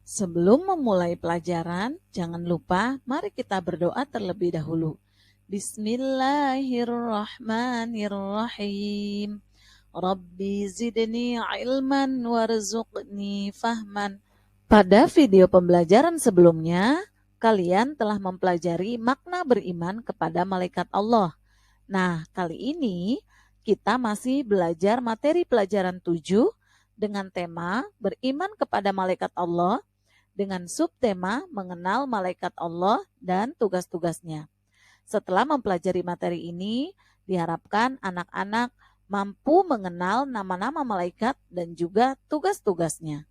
Sebelum memulai pelajaran, jangan lupa mari kita berdoa terlebih dahulu. Bismillahirrahmanirrahim. Rabbi zidni ilman warzuqni fahman. Pada video pembelajaran sebelumnya, kalian telah mempelajari makna beriman kepada malaikat Allah. Nah, kali ini kita masih belajar materi pelajaran 7 dengan tema beriman kepada malaikat Allah dengan subtema mengenal malaikat Allah dan tugas-tugasnya. Setelah mempelajari materi ini, diharapkan anak-anak mampu mengenal nama-nama malaikat dan juga tugas-tugasnya.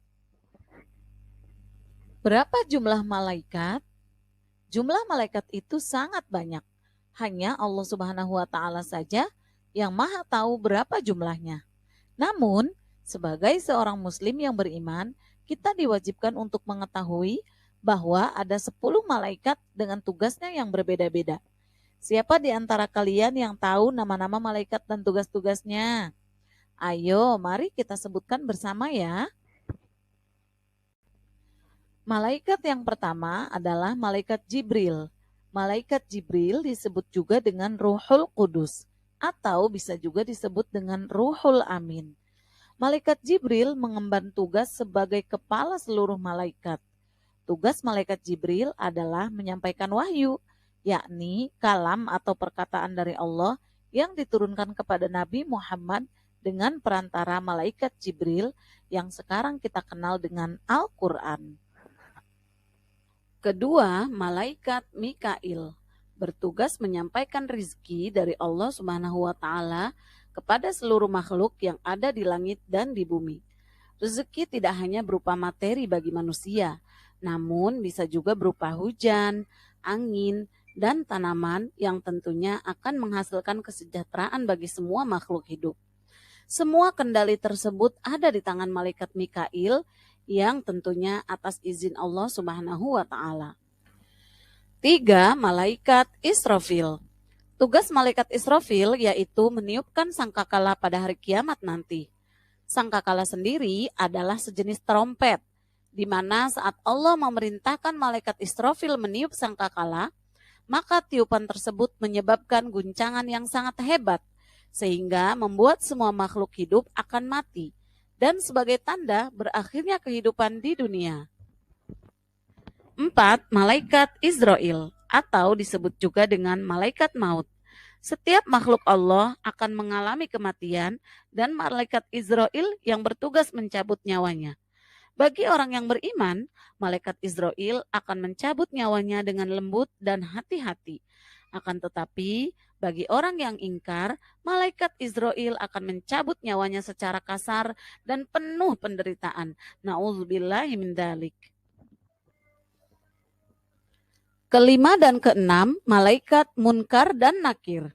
Berapa jumlah malaikat? Jumlah malaikat itu sangat banyak. Hanya Allah Subhanahu wa Ta'ala saja yang Maha tahu berapa jumlahnya. Namun, sebagai seorang Muslim yang beriman, kita diwajibkan untuk mengetahui bahwa ada 10 malaikat dengan tugasnya yang berbeda-beda. Siapa di antara kalian yang tahu nama-nama malaikat dan tugas-tugasnya? Ayo, mari kita sebutkan bersama ya. Malaikat yang pertama adalah malaikat Jibril. Malaikat Jibril disebut juga dengan Ruhul Kudus, atau bisa juga disebut dengan Ruhul Amin. Malaikat Jibril mengemban tugas sebagai kepala seluruh malaikat. Tugas malaikat Jibril adalah menyampaikan wahyu, yakni kalam atau perkataan dari Allah yang diturunkan kepada Nabi Muhammad dengan perantara malaikat Jibril yang sekarang kita kenal dengan Al-Quran. Kedua, malaikat Mikail bertugas menyampaikan rizki dari Allah Subhanahu wa Ta'ala kepada seluruh makhluk yang ada di langit dan di bumi. Rezeki tidak hanya berupa materi bagi manusia, namun bisa juga berupa hujan, angin, dan tanaman yang tentunya akan menghasilkan kesejahteraan bagi semua makhluk hidup. Semua kendali tersebut ada di tangan malaikat Mikail yang tentunya atas izin Allah Subhanahu wa Ta'ala. 3. Malaikat Israfil. Tugas malaikat Israfil yaitu meniupkan sangkakala pada hari kiamat nanti. Sangkakala sendiri adalah sejenis trompet, di mana saat Allah memerintahkan malaikat Israfil meniup sangkakala, maka tiupan tersebut menyebabkan guncangan yang sangat hebat, sehingga membuat semua makhluk hidup akan mati, dan sebagai tanda berakhirnya kehidupan di dunia. 4. Malaikat Israel, atau disebut juga dengan malaikat maut. Setiap makhluk Allah akan mengalami kematian dan malaikat Israel yang bertugas mencabut nyawanya. Bagi orang yang beriman, malaikat Israel akan mencabut nyawanya dengan lembut dan hati-hati. Akan tetapi, bagi orang yang ingkar, malaikat Israel akan mencabut nyawanya secara kasar dan penuh penderitaan. Na'udzubillahi min dzalik. Kelima dan keenam, malaikat Munkar dan Nakir.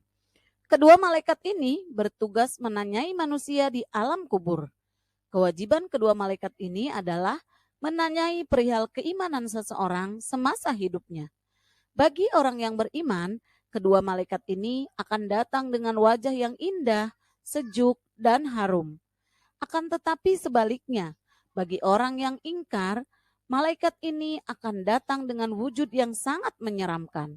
Kedua malaikat ini bertugas menanyai manusia di alam kubur. Kewajiban kedua malaikat ini adalah menanyai perihal keimanan seseorang semasa hidupnya. Bagi orang yang beriman, kedua malaikat ini akan datang dengan wajah yang indah, sejuk, dan harum. Akan tetapi sebaliknya, bagi orang yang ingkar, malaikat ini akan datang dengan wujud yang sangat menyeramkan.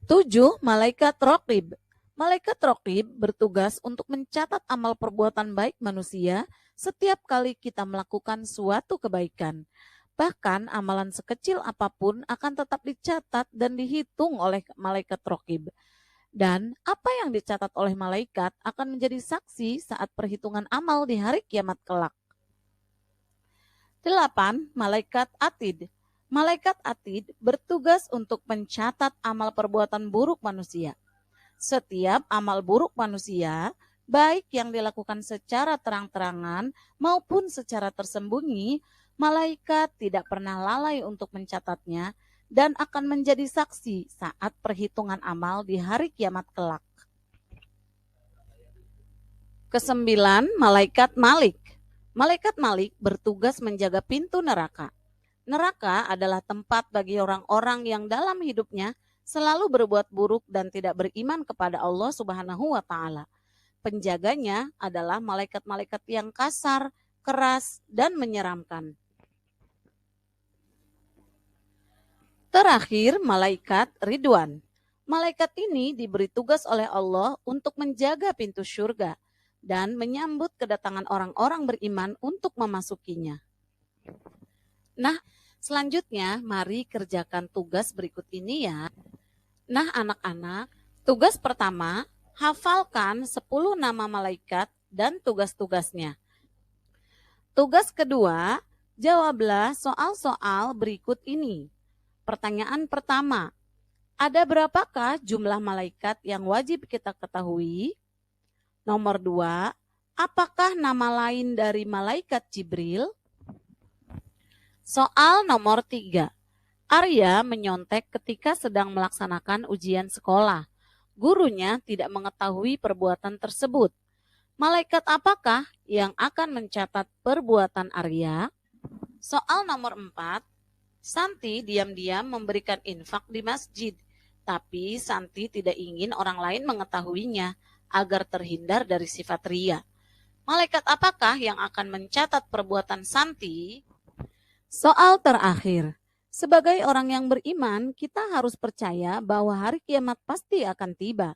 7. Malaikat Raqib. Malaikat Raqib bertugas untuk mencatat amal perbuatan baik manusia setiap kali kita melakukan suatu kebaikan. Bahkan amalan sekecil apapun akan tetap dicatat dan dihitung oleh malaikat Raqib. Dan apa yang dicatat oleh malaikat akan menjadi saksi saat perhitungan amal di hari kiamat kelak. 8. Malaikat Atid. Malaikat Atid bertugas untuk mencatat amal perbuatan buruk manusia. Setiap amal buruk manusia, baik yang dilakukan secara terang-terangan maupun secara tersembunyi, malaikat tidak pernah lalai untuk mencatatnya dan akan menjadi saksi saat perhitungan amal di hari kiamat kelak. 9. Malaikat Malik. Malaikat Malik bertugas menjaga pintu neraka. Neraka adalah tempat bagi orang-orang yang dalam hidupnya selalu berbuat buruk dan tidak beriman kepada Allah Subhanahu wa Ta'ala. Penjaganya adalah malaikat-malaikat yang kasar keras, dan menyeramkan. Terakhir, malaikat Ridwan. Malaikat ini diberi tugas oleh Allah untuk menjaga pintu surga dan menyambut kedatangan orang-orang beriman untuk memasukinya. Nah, selanjutnya mari kerjakan tugas berikut ini ya. Nah, anak-anak, tugas pertama, hafalkan 10 nama malaikat dan tugas-tugasnya. Tugas kedua, jawablah soal-soal berikut ini. Pertanyaan pertama, ada berapakah jumlah malaikat yang wajib kita ketahui? Nomor 2, apakah nama lain dari malaikat Jibril? Soal nomor 3, Arya menyontek ketika sedang melaksanakan ujian sekolah. Gurunya tidak mengetahui perbuatan tersebut. Malaikat apakah yang akan mencatat perbuatan Arya? Soal nomor 4, Santi diam-diam memberikan infak di masjid, tapi Santi tidak ingin orang lain mengetahuinya agar terhindar dari sifat ria. Malaikat apakah yang akan mencatat perbuatan Santi? Soal terakhir, sebagai orang yang beriman, kita harus percaya bahwa hari kiamat pasti akan tiba.